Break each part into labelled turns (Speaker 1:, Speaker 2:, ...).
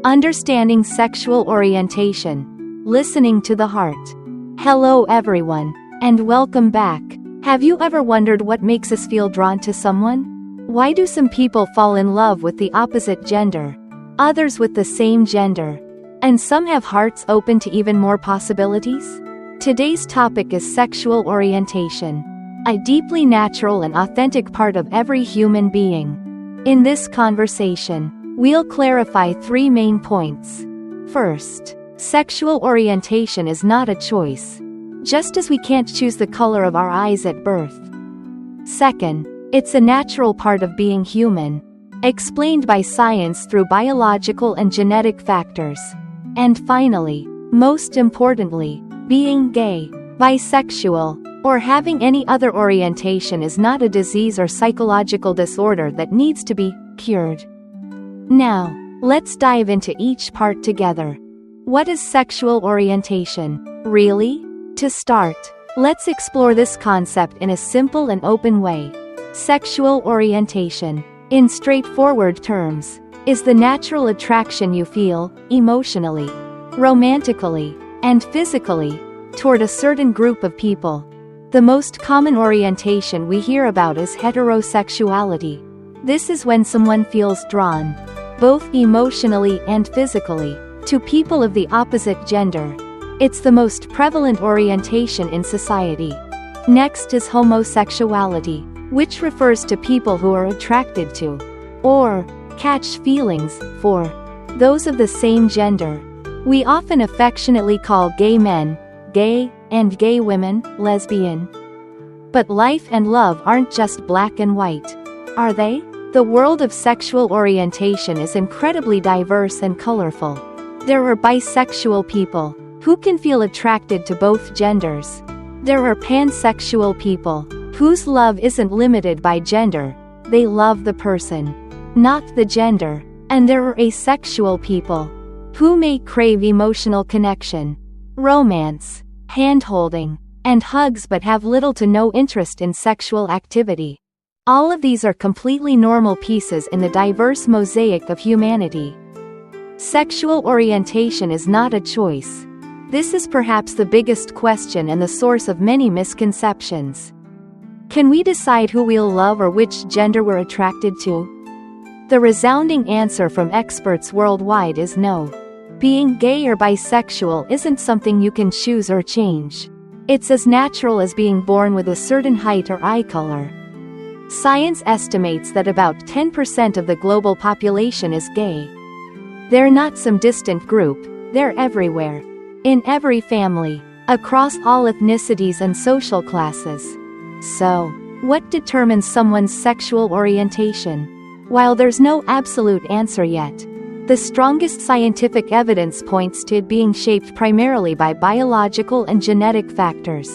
Speaker 1: Understanding Sexual Orientation. Listening to the Heart. Hello everyone, and welcome back. Have you ever wondered what makes us feel drawn to someone? Why do some people fall in love with the opposite gender, others with the same gender, and some have hearts open to even more possibilities? Today's topic is sexual orientation, a deeply natural and authentic part of every human being. In this conversation, we'll clarify three main points. First, sexual orientation is not a choice, just as we can't choose the color of our eyes at birth. Second, it's a natural part of being human, explained by science through biological and genetic factors. And finally, most importantly, being gay, bisexual, or having any other orientation is not a disease or psychological disorder that needs to be cured. Now, let's dive into each part together. What is sexual orientation, really? To start, let's explore this concept in a simple and open way. Sexual orientation, in straightforward terms, is the natural attraction you feel, emotionally, romantically, and physically, toward a certain group of people. The most common orientation we hear about is heterosexuality. This is when someone feels drawn, both emotionally and physically, to people of the opposite gender. It's the most prevalent orientation in society. Next is homosexuality, which refers to people who are attracted to, or catch feelings for, those of the same gender. We often affectionately call gay men gay, and gay women lesbian. But life and love aren't just black and white, are they? The world of sexual orientation is incredibly diverse and colorful. There are bisexual people, who can feel attracted to both genders. There are pansexual people, whose love isn't limited by gender, they love the person, not the gender. And there are asexual people, who may crave emotional connection, romance, hand-holding, and hugs but have little to no interest in sexual activity. All of these are completely normal pieces in the diverse mosaic of humanity. Sexual orientation is not a choice. This is perhaps the biggest question and the source of many misconceptions. Can we decide who we'll love or which gender we're attracted to? The resounding answer from experts worldwide is no. Being gay or bisexual isn't something you can choose or change. It's as natural as being born with a certain height or eye color. Science estimates that about 10% of the global population is gay. They're not some distant group, they're everywhere. In every family, across all ethnicities and social classes. So, what determines someone's sexual orientation? While there's no absolute answer yet, the strongest scientific evidence points to it being shaped primarily by biological and genetic factors.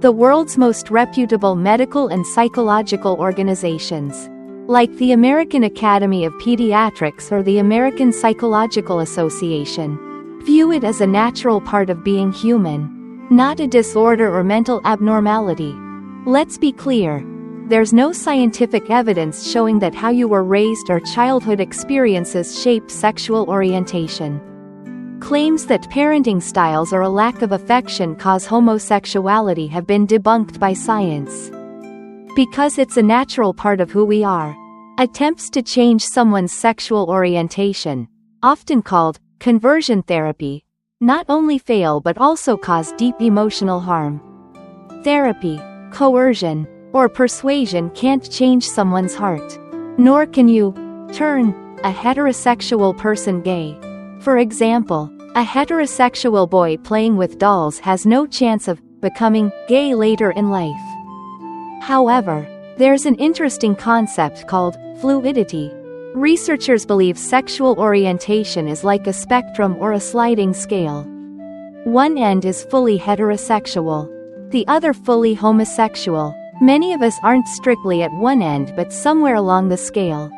Speaker 1: The world's most reputable medical and psychological organizations, like the American Academy of Pediatrics or the American Psychological Association, view it as a natural part of being human, not a disorder or mental abnormality. Let's be clear. There's no scientific evidence showing that how you were raised or childhood experiences shape sexual orientation. Claims that parenting styles or a lack of affection cause homosexuality have been debunked by science. Because it's a natural part of who we are. Attempts to change someone's sexual orientation, often called conversion therapy, not only fail but also cause deep emotional harm. Therapy, coercion, or persuasion can't change someone's heart. Nor can you turn a heterosexual person gay. For example, a heterosexual boy playing with dolls has no chance of becoming gay later in life. However, there's an interesting concept called fluidity. Researchers believe sexual orientation is like a spectrum or a sliding scale. One end is fully heterosexual, the other fully homosexual. Many of us aren't strictly at one end but somewhere along the scale.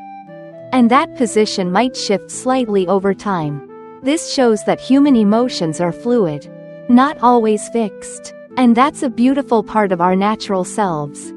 Speaker 1: And that position might shift slightly over time. This shows that human emotions are fluid, not always fixed. And that's a beautiful part of our natural selves.